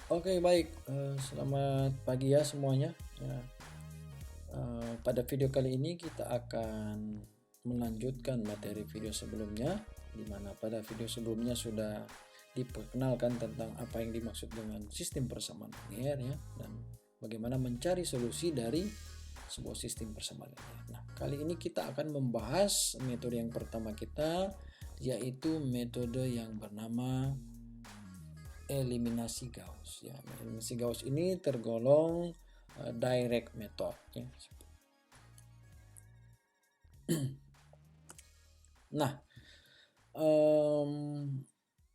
Oke, baik. Selamat pagi ya semuanya. Ya, pada video kali ini kita akan melanjutkan materi video sebelumnya, di mana pada video sebelumnya sudah diperkenalkan tentang apa yang dimaksud dengan sistem persamaan linear ya, dan bagaimana mencari solusi dari sebuah sistem persamaan linear. Nah, kali ini kita akan membahas metode yang pertama kita, yaitu metode yang bernama eliminasi Gauss ya. Eliminasi Gauss ini tergolong direct method ya. Nah,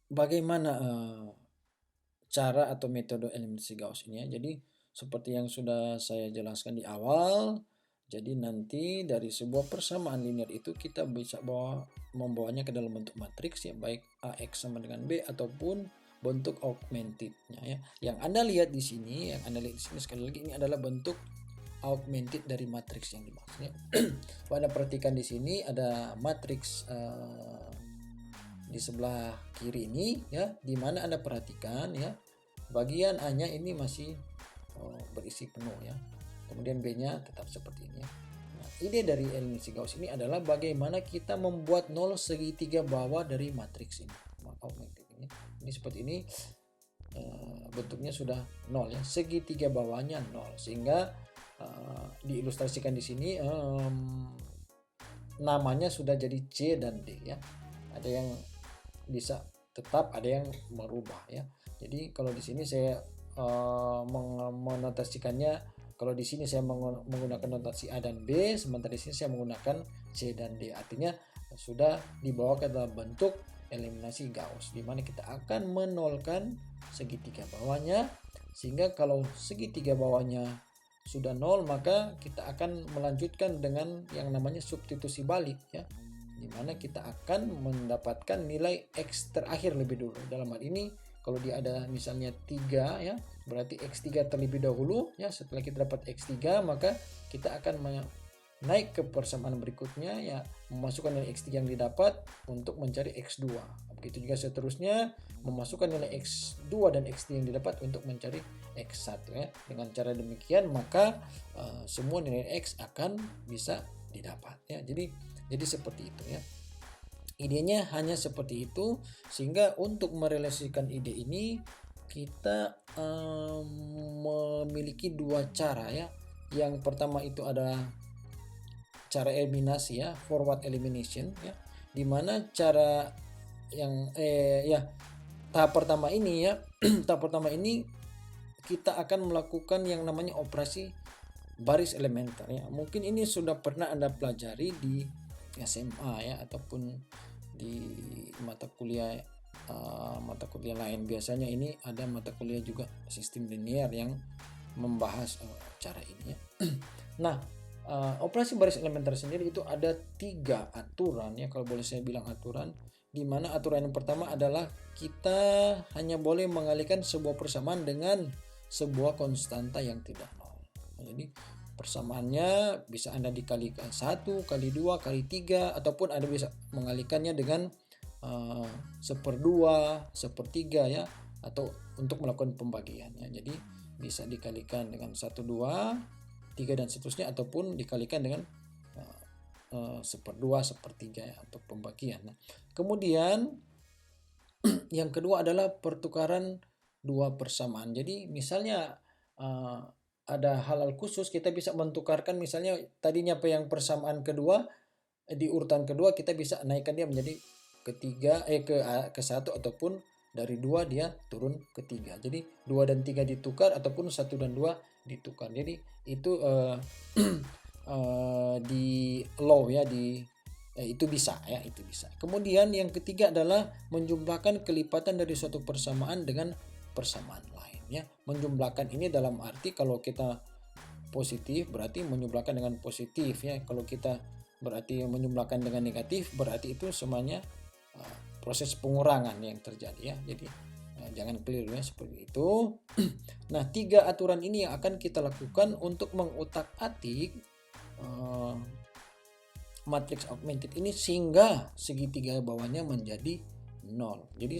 bagaimana cara atau metode eliminasi Gauss ini ya. Jadi seperti yang sudah saya jelaskan di awal, jadi nanti dari sebuah persamaan linear itu kita bisa membawanya ke dalam bentuk matriks ya, baik AX sama dengan B ataupun bentuk augmentednya ya. Yang Anda lihat di sini, sekali lagi ini adalah bentuk augmented dari matriks yang dimaksudnya. Anda perhatikan di sini ada matriks di sebelah kiri ini ya, di mana Anda perhatikan ya, bagian A-nya ini masih berisi penuh ya. Kemudian B-nya tetap seperti ini ya. Nah, ide dari eliminasi Gauss ini adalah bagaimana kita membuat nol segitiga bawah dari matriks ini. Augmented ini. Ini seperti ini. Bentuknya sudah nol ya, segitiga bawahnya nol, sehingga diilustrasikan di sini namanya sudah jadi C dan D ya. Ada yang bisa tetap, ada yang merubah ya. Jadi kalau di sini saya menotasikannya, kalau di sini saya menggunakan notasi A dan B, sementara di sini saya menggunakan C dan D. Artinya sudah dibawa ke dalam bentuk eliminasi Gauss, di mana kita akan menolkan segitiga bawahnya, sehingga kalau segitiga bawahnya sudah nol, maka kita akan melanjutkan dengan yang namanya substitusi balik ya, di mana kita akan mendapatkan nilai X terakhir lebih dulu. Dalam hal ini kalau dia ada misalnya 3 ya, berarti X3 terlebih dahulu ya. Setelah kita dapat X3, maka kita akan naik ke persamaan berikutnya ya, memasukkan nilai X3 yang didapat untuk mencari X2. Begitu juga seterusnya, memasukkan nilai X2 dan X3 yang didapat untuk mencari X1 ya. Dengan cara demikian maka semua nilai X akan bisa didapat ya. Jadi seperti itu ya. Idenya hanya seperti itu, sehingga untuk merealisasikan ide ini kita memiliki dua cara ya. Yang pertama itu adalah cara eliminasi ya, forward elimination ya, dimana cara yang tahap pertama ini ya tahap pertama ini kita akan melakukan yang namanya operasi baris elementer ya. Mungkin ini sudah pernah Anda pelajari di SMA ya, ataupun di mata kuliah lain. Biasanya ini ada mata kuliah juga sistem linear yang membahas cara ini ya. Nah, operasi baris elementer sendiri itu ada 3 aturan ya, kalau boleh saya bilang aturan, di mana aturan yang pertama adalah kita hanya boleh mengalihkan sebuah persamaan dengan sebuah konstanta yang tidak nol. Jadi persamaannya bisa Anda dikalikan 1 kali 2 kali 3, ataupun Anda bisa mengalihkannya dengan 1/2, 1/3 ya, atau untuk melakukan pembagiannya. Jadi bisa dikalikan dengan 1/2, 3 dan seterusnya, ataupun dikalikan dengan 1/2, 1/3 ya, untuk pembagian. Nah, kemudian yang kedua adalah pertukaran dua persamaan. Jadi misalnya ada hal-hal khusus, kita bisa mentukarkan, misalnya tadinya yang persamaan kedua, di urutan kedua kita bisa naikkan dia menjadi ketiga ke 1, ataupun dari 2 dia turun ke 3. Jadi 2 dan 3 ditukar, ataupun 1 dan 2 ditukar. Jadi itu di law ya, itu bisa ya, itu bisa. Kemudian yang ketiga adalah menjumlahkan kelipatan dari suatu persamaan dengan persamaan lain ya. Menjumlahkan ini dalam arti kalau kita positif berarti menjumlahkan dengan positif ya. Kalau kita berarti menjumlahkan dengan negatif, berarti itu semuanya proses pengurangan yang terjadi ya. Jadi jangan keliru ya, seperti itu. Nah, 3 aturan ini yang akan kita lakukan untuk mengutak-atik matriks augmented ini sehingga segitiga bawahnya menjadi 0. Jadi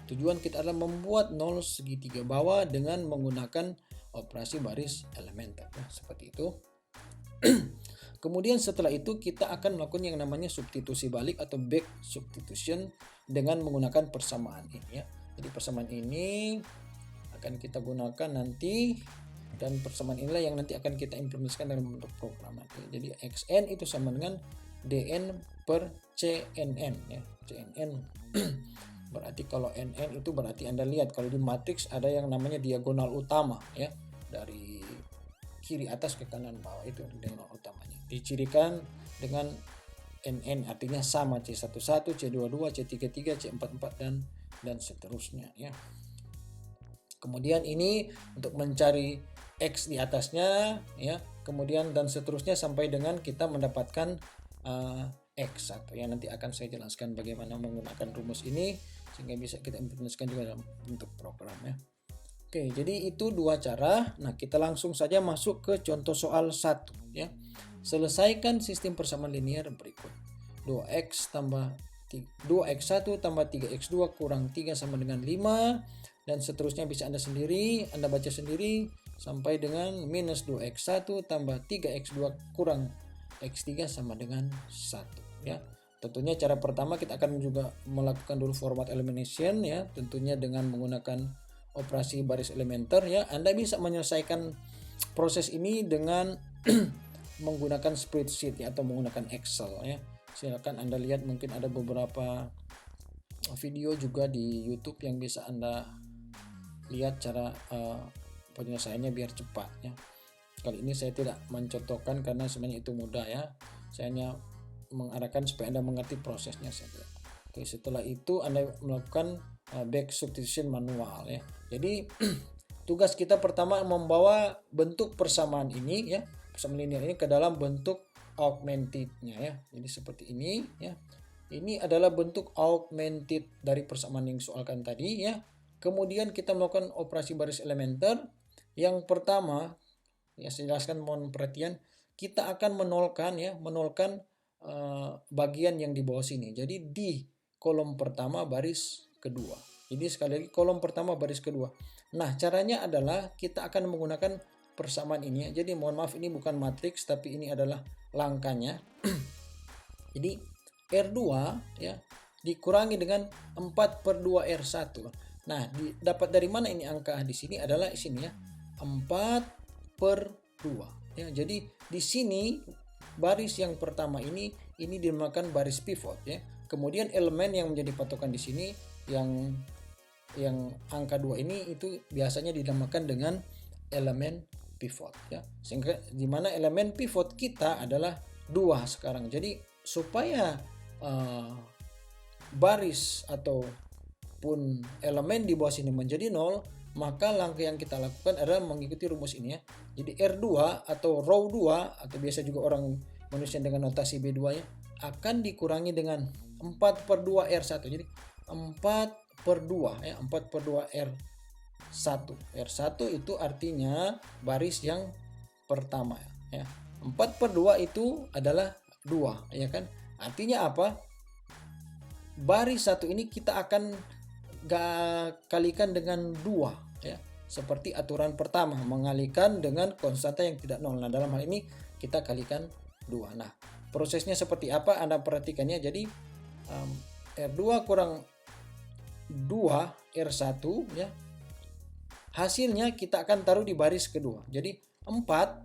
Tujuan kita adalah membuat nol segitiga bawah dengan menggunakan operasi baris elementer. Nah, seperti itu. Kemudian setelah itu kita akan melakukan yang namanya substitusi balik atau back substitution dengan menggunakan persamaan ini ya. Jadi persamaan ini akan kita gunakan nanti, dan persamaan inilah yang nanti akan kita implementasikan dalam bentuk program nanti. Jadi xn itu sama dengan dn per cnn ya. cnn berarti kalau nn itu berarti Anda lihat kalau di matriks ada yang namanya diagonal utama ya, dari kiri atas ke kanan bawah, itu diagonal utamanya dicirikan dengan nn artinya sama, C11, C22, C33, C44 dan seterusnya ya. Kemudian ini untuk mencari X di atasnya ya, kemudian dan seterusnya sampai dengan kita mendapatkan X1 ya. Nanti akan saya jelaskan bagaimana menggunakan rumus ini sehingga bisa kita implementasikan juga dalam bentuk program ya. Oke, jadi itu dua cara. Nah, kita langsung saja masuk ke contoh soal 1 ya. Selesaikan sistem persamaan linear berikut. 2x tambah 2x1 tambah 3x2 kurang 3 sama dengan 5, dan seterusnya bisa Anda baca sendiri sampai dengan minus 2x1 tambah 3x2 kurang x3 sama dengan 1 ya. Tentunya cara pertama kita akan juga melakukan dulu format elimination ya, tentunya dengan menggunakan operasi baris elementer ya. Anda bisa menyelesaikan proses ini dengan menggunakan spreadsheet ya, atau menggunakan Excel ya. Silakan Anda lihat, mungkin ada beberapa video juga di YouTube yang bisa Anda lihat cara penyelesaiannya biar cepat ya. Kali ini saya tidak mencontohkan karena sebenarnya itu mudah ya. Saya hanya mengarahkan supaya Anda mengerti prosesnya saja. Oke, setelah itu Anda melakukan back substitution manual ya. Jadi tugas kita pertama membawa bentuk persamaan ini ya, persamaan linear ini ke dalam bentuk augmented-nya ya. Jadi seperti ini ya. Ini adalah bentuk augmented dari persamaan yang disoalkan tadi ya. Kemudian kita melakukan operasi baris elementer. Yang pertama ya, saya jelaskan, mohon perhatian, kita akan menolkan bagian yang di bawah sini. Jadi di kolom pertama baris kedua. Jadi sekali lagi kolom pertama baris kedua. Nah, caranya adalah kita akan menggunakan persamaan ini ya. Jadi mohon maaf, ini bukan matriks tapi ini adalah langkahnya. Jadi R2 ya dikurangi dengan 4/2 R1. Nah, dapat dari mana ini angka di sini adalah di sini ya. 4/2 ya. Jadi di sini baris yang pertama ini dinamakan baris pivot ya. Kemudian elemen yang menjadi patokan di sini yang angka 2 ini itu biasanya dinamakan dengan elemen pivot ya. Sehingga di mana elemen pivot kita adalah 2 sekarang. Jadi supaya baris ataupun elemen di bawah sini menjadi 0, maka langkah yang kita lakukan adalah mengikuti rumus ini ya. Jadi R2 atau row 2 atau biasa juga orang menulisnya dengan notasi B2 ya, akan dikurangi dengan 4/2 R1. Jadi 4/2 ya, 4/2 R1. R1 itu artinya baris yang pertama ya. 4/2 itu adalah 2 ya kan. Artinya apa? Baris 1 ini kita akan kalikan dengan 2 ya. Seperti aturan pertama, mengalikan dengan konstanta yang tidak nol. Nah, dalam hal ini kita kalikan 2. Nah, prosesnya seperti apa Anda perhatikannya. Jadi R2 kurang 2 R1 ya. Hasilnya kita akan taruh di baris kedua. Jadi 4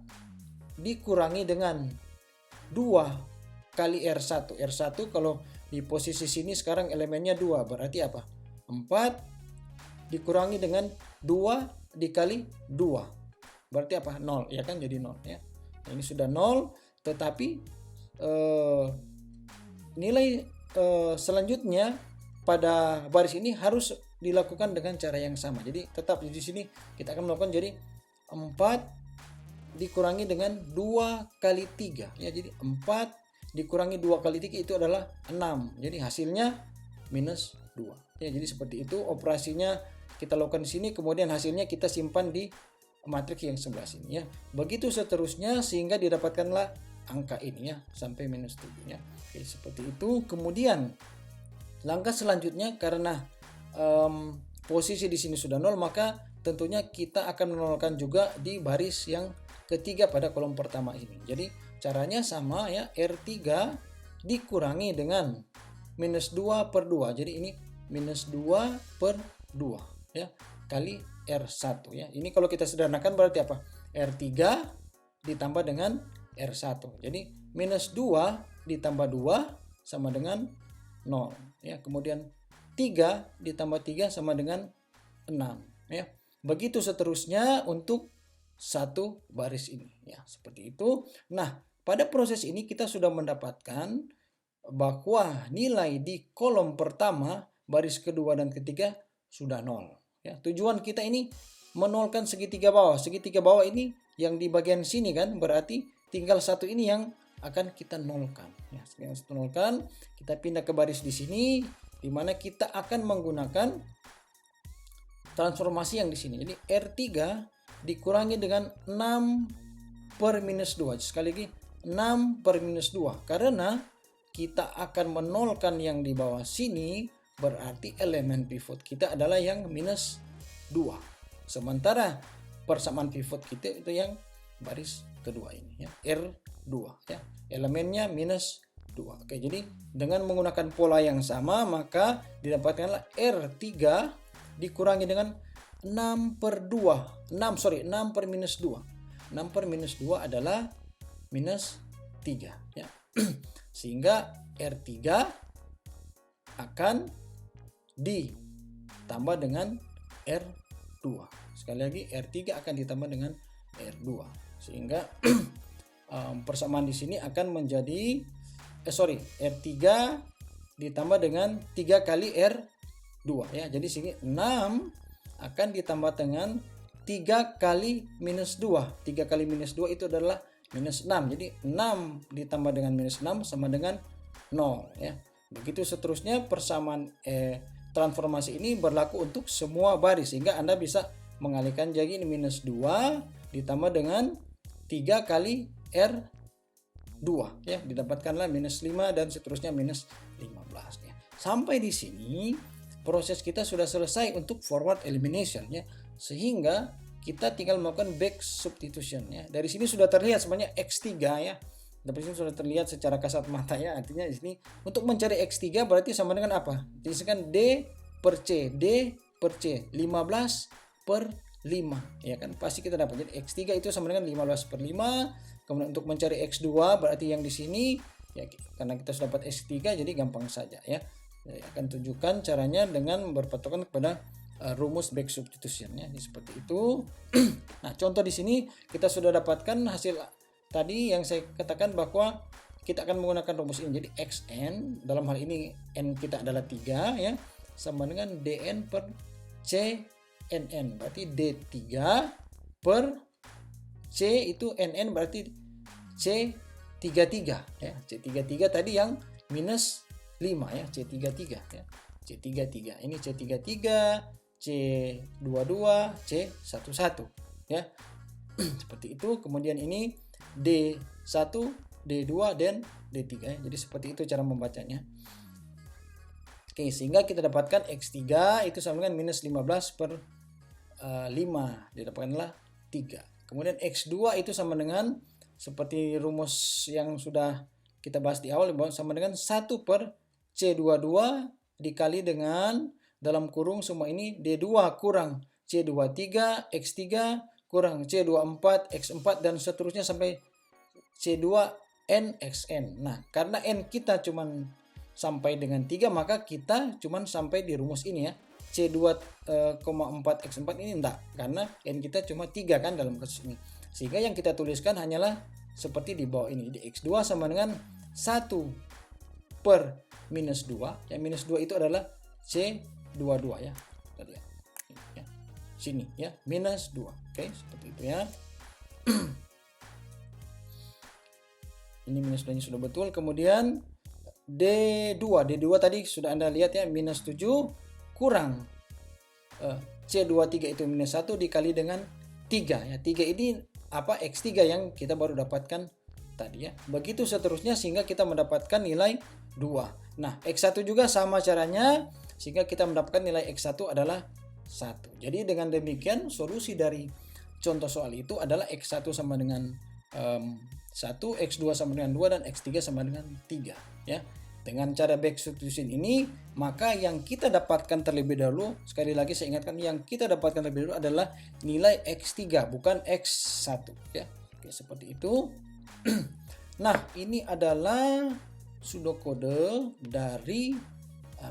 dikurangi dengan 2 kali R1. R1 kalau di posisi sini sekarang elemennya 2, berarti apa? 4 dikurangi dengan 2 dikali 2. Berarti apa? 0 ya kan, jadi 0 ya. Nah, ini sudah 0, tetapi nilai selanjutnya pada baris ini harus dilakukan dengan cara yang sama. Jadi tetap di sini kita akan melakukan, jadi 4 dikurangi dengan 2 kali 3 ya. Jadi 4 dikurangi 2 kali 3 itu adalah 6. Jadi hasilnya minus 2. Ya, jadi seperti itu operasinya kita lakukan di sini, kemudian hasilnya kita simpan di matriks yang sebelah sini ya. Begitu seterusnya sehingga didapatkanlah angka ini ya, sampai minus 7 ya. Oke, seperti itu. Kemudian langkah selanjutnya, karena posisi di sini sudah 0, maka tentunya kita akan menolkan juga di baris yang ketiga pada kolom pertama ini. Jadi caranya sama ya, R3 dikurangi dengan minus 2 per 2. Jadi ini minus 2 per 2 ya, kali R1 ya. Ini kalau kita sederhanakan berarti apa? R3 ditambah dengan R1. Jadi minus 2 ditambah 2 sama dengan 0 ya. Kemudian 3 ditambah 3 sama dengan 6 ya. Begitu seterusnya untuk satu baris ini ya, seperti itu. Nah, pada proses ini kita sudah mendapatkan bahwa nilai di kolom pertama, baris kedua dan ketiga sudah 0 ya. Tujuan kita ini menolkan segitiga bawah. Segitiga bawah ini yang di bagian sini kan, berarti tinggal satu ini yang akan kita nolkan ya. Sekarang kita nolkan, kita pindah ke baris di sini di mana kita akan menggunakan transformasi yang di sini. Jadi R3 dikurangi dengan 6 per minus 2. Sekali lagi 6 per minus 2. Karena kita akan menolkan yang di bawah sini, berarti elemen pivot kita adalah yang minus 2. Sementara persamaan pivot kita itu yang baris kedua ini ya, R2 ya. Elemennya minus 2. Oke, jadi dengan menggunakan pola yang sama maka didapatkanlah R3 dikurangi dengan 6 per 2. 6 per minus 2. 6 per minus 2 adalah minus 3 ya. Sehingga R3 akan ditambah dengan R2. Sekali lagi R3 akan ditambah dengan R2. Sehingga persamaan di sini akan menjadi R3 ditambah dengan 3 kali R2 ya. Jadi sini 6 akan ditambah dengan 3 kali minus 2. 3 kali minus 2 itu adalah minus 6. Jadi 6 ditambah dengan minus 6 sama dengan 0 ya. Begitu seterusnya persamaan transformasi ini berlaku untuk semua baris, sehingga Anda bisa mengalihkan. Jadi ini minus 2 ditambah dengan 3 kali R2 ya, didapatkanlah minus 5 dan seterusnya minus 15 ya. Sampai di sini proses kita sudah selesai untuk forward elimination ya, sehingga kita tinggal melakukan back substitution ya. Dari sini sudah terlihat sebenarnya X3 ya. Dari sini sudah terlihat secara kasat mata ya. Artinya di sini untuk mencari X3 berarti sama dengan apa? Tuliskan D per C, D per C, 15 per 5 ya kan, pasti kita dapat. Jadi X3 itu sama dengan 15 per 5. Kemudian untuk mencari X2 berarti yang di sini ya, karena kita sudah dapat X3 jadi gampang saja ya. Saya akan tunjukkan caranya dengan berpatokan kepada rumus back substitution ya. Ini seperti itu. Nah, contoh di sini kita sudah dapatkan hasil tadi yang saya katakan bahwa kita akan menggunakan rumus ini. Jadi Xn dalam hal ini n kita adalah 3 ya, sama dengan Dn per Cnn, berarti D3 per C itu Nn berarti C33 ya. C33 tadi yang minus 5 ya, C33 ya. C33 ini C33, C22, C11 ya. Seperti itu. Kemudian ini D1, D2 dan D3 ya. Jadi seperti itu cara membacanya. Oke, sehingga kita dapatkan X3 itu sama dengan minus 15 per 5, didapatkanlah 3. Kemudian X2 itu sama dengan seperti rumus yang sudah kita bahas di awal, sama dengan 1 per C22 dikali dengan dalam kurung semua ini D2 kurang C23, X3 kurang C24, X4 dan seterusnya sampai C2N, XN. Nah, karena N kita cuman sampai dengan 3 maka kita cuman sampai di rumus ini ya. C2,4 X4 ini enggak, karena N kita cuma 3 kan dalam kasus ini. Sehingga yang kita tuliskan hanyalah seperti di bawah ini. Di X2 sama dengan 1 per minus 2. Yang minus 2 itu adalah C22 ya. Tadi ya. Sini ya, minus 2. Oke, seperti itu ya. Ini minus 2 sudah betul. Kemudian D2 tadi sudah Anda lihat ya, minus 7 kurang C23 itu minus 1 dikali dengan 3 ya. 3 ini apa? X3 yang kita baru dapatkan tadi ya. Begitu seterusnya sehingga kita mendapatkan nilai 2. Nah, X1 juga sama caranya. sehingga kita mendapatkan nilai X1 adalah 1. Jadi dengan demikian solusi dari contoh soal itu adalah X1 sama dengan 1, X2 sama dengan 2, dan X3 sama dengan 3 ya. Dengan cara back substitution ini, maka yang kita dapatkan terlebih dahulu, sekali lagi saya ingatkan, yang kita dapatkan terlebih dahulu adalah nilai X3 bukan X1 ya. Oke, seperti itu. Nah, ini adalah pseudokode dari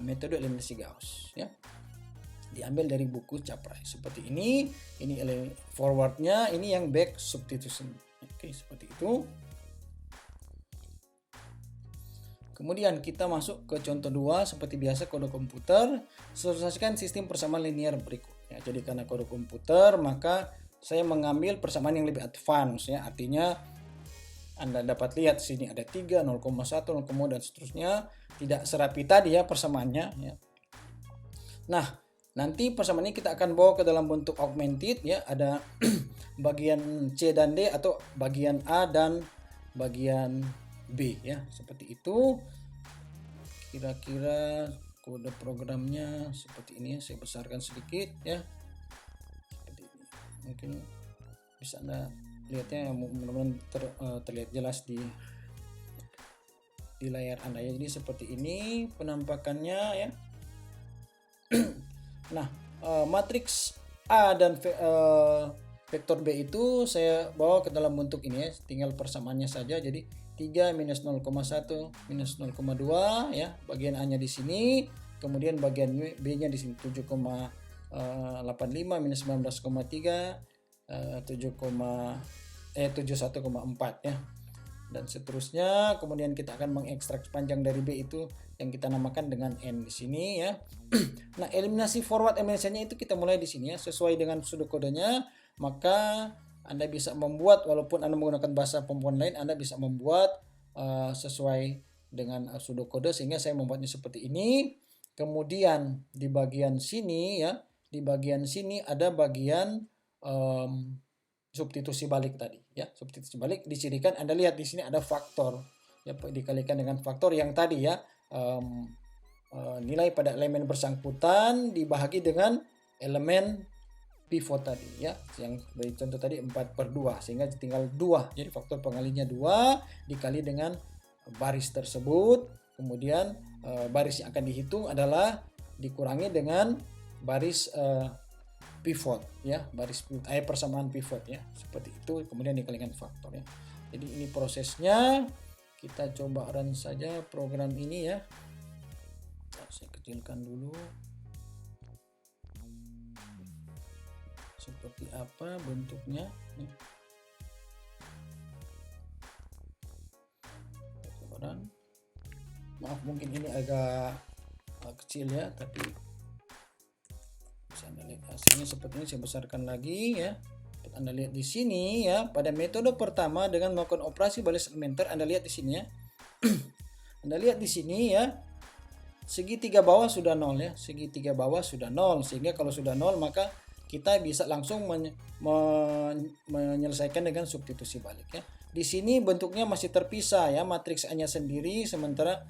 metode eliminasi Gauss ya. Diambil dari buku Caprai seperti ini forwardnya, ini yang back substitution. Oke, seperti itu. Kemudian kita masuk ke contoh 2, seperti biasa kode komputer, sosialisasikan sistem persamaan linear berikut ya. Jadi karena kode komputer, maka saya mengambil persamaan yang lebih advance ya. Artinya Anda dapat lihat sini ada 3, 0,1, 0, dan seterusnya. Tidak serapi tadi ya persamaannya ya. Nah, nanti persamaan ini kita akan bawa ke dalam bentuk augmented ya. Ada bagian C dan D atau bagian A dan bagian B ya. Seperti itu. Kira-kira kode programnya seperti ini. Saya besarkan sedikit ya. Seperti ini. Mungkin bisa Anda lihatnya mudah-mudahan terlihat jelas di layar Anda ya. Jadi seperti ini penampakannya ya. Nah, matriks A dan vektor B itu saya bawa ke dalam bentuk ini ya. Tinggal persamaannya saja. Jadi 3 minus 0,1 minus 0,2 ya. Bagian A-nya di sini, kemudian bagian B-nya di sini 7,85 minus 19,3 71,4 ya, dan seterusnya. Kemudian kita akan mengekstrak panjang dari B itu yang kita namakan dengan N di sini ya. Nah, eliminasi forward eliminasinya itu kita mulai di sini ya, sesuai dengan pseudokodenya. Maka Anda bisa membuat, walaupun Anda menggunakan bahasa pembuatan lain, Anda bisa membuat sesuai dengan pseudokode, sehingga saya membuatnya seperti ini. Kemudian di bagian sini ya, di bagian sini ada bagian substitusi balik tadi ya. Substitusi balik dicirikan, Anda lihat di sini ada faktor ya, dikalikan dengan faktor yang tadi ya, nilai pada elemen bersangkutan dibahagi dengan elemen pivot tadi ya, yang dari contoh tadi 4/2 sehingga tinggal 2. Jadi faktor pengalinya 2 dikali dengan baris tersebut. Kemudian baris yang akan dihitung adalah dikurangi dengan baris pivot ya, baris persamaan pivot ya, seperti itu. Kemudian dikalikan faktor ya. Jadi ini prosesnya. Kita coba run saja program ini ya. Saya kecilkan dulu. Seperti apa bentuknya nih. Coba run. Maaf mungkin ini agak kecil ya, tapi bisa Anda lihat hasilnya seperti ini. Saya besarkan lagi ya. Anda lihat di sini ya, pada metode pertama dengan melakukan operasi baris elementer, Anda lihat di sini ya. Anda lihat di sini ya, segitiga bawah sudah 0 ya, segitiga bawah sudah 0, sehingga kalau sudah 0 maka kita bisa langsung menyelesaikan dengan substitusi balik ya. Di sini bentuknya masih terpisah ya, matriks A-nya sendiri sementara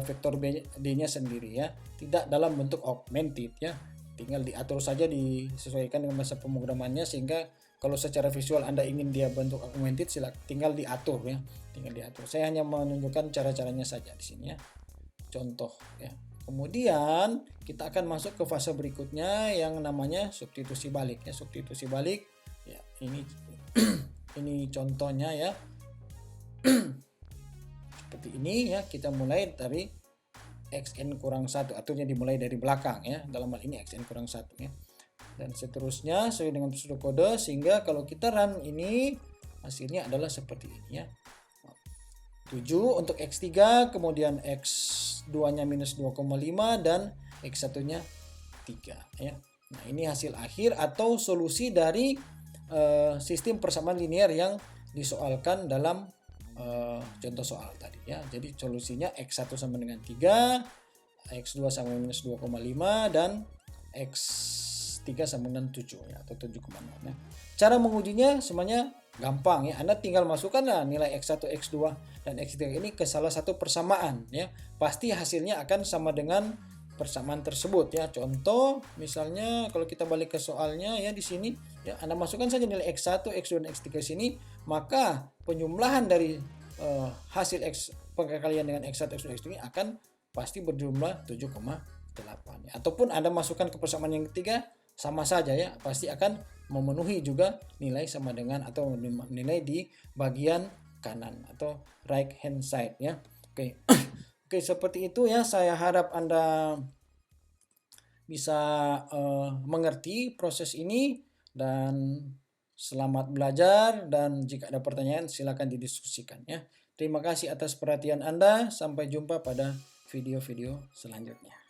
vektor D-nya sendiri ya, tidak dalam bentuk augmented ya. Tinggal diatur saja, disesuaikan dengan bahasa pemrogramannya, sehingga kalau secara visual Anda ingin dia bentuk augmented, tinggal diatur ya, tinggal diatur. Saya hanya menunjukkan cara-caranya saja di sini ya, contoh ya. Kemudian kita akan masuk ke fase berikutnya yang namanya substitusi balik ya. Substitusi balik ya, ini ini contohnya ya. Seperti ini ya, kita mulai dari xn kurang 1, artinya dimulai dari belakang ya, dalam hal ini xn kurang 1 ya, dan seterusnya sesuai dengan pseudokode, sehingga kalau kita run ini hasilnya adalah seperti ini ya. 7 untuk X3, kemudian X2 nya minus 2,5 dan X1 nya 3 ya. Nah, ini hasil akhir atau solusi dari sistem persamaan linear yang disoalkan dalam contoh soal tadi ya. Jadi solusinya X1 sama dengan 3, X2 sama minus 2,5 dan X3 sama dengan 7 ya, atau 7,0 ya. Cara mengujinya semuanya gampang ya. Anda tinggal masukkanlah nilai X1, X2 dan X3 ini ke salah satu persamaan ya. Pasti hasilnya akan sama dengan persamaan tersebut ya. Contoh misalnya kalau kita balik ke soalnya ya di sini ya, Anda masukkan saja nilai X1, X2 dan X3 sini, maka penjumlahan dari hasil pengkalian dengan X1, X2, X3 akan pasti berjumlah 7,8 ya. Ataupun Anda masukkan ke persamaan yang ketiga sama saja ya, pasti akan memenuhi juga nilai sama dengan atau nilai di bagian kanan atau right hand side ya. Oke. Oke, seperti itu ya. Saya harap Anda bisa mengerti proses ini dan selamat belajar, dan jika ada pertanyaan silakan didiskusikan ya. Terima kasih atas perhatian Anda. Sampai jumpa pada video-video selanjutnya.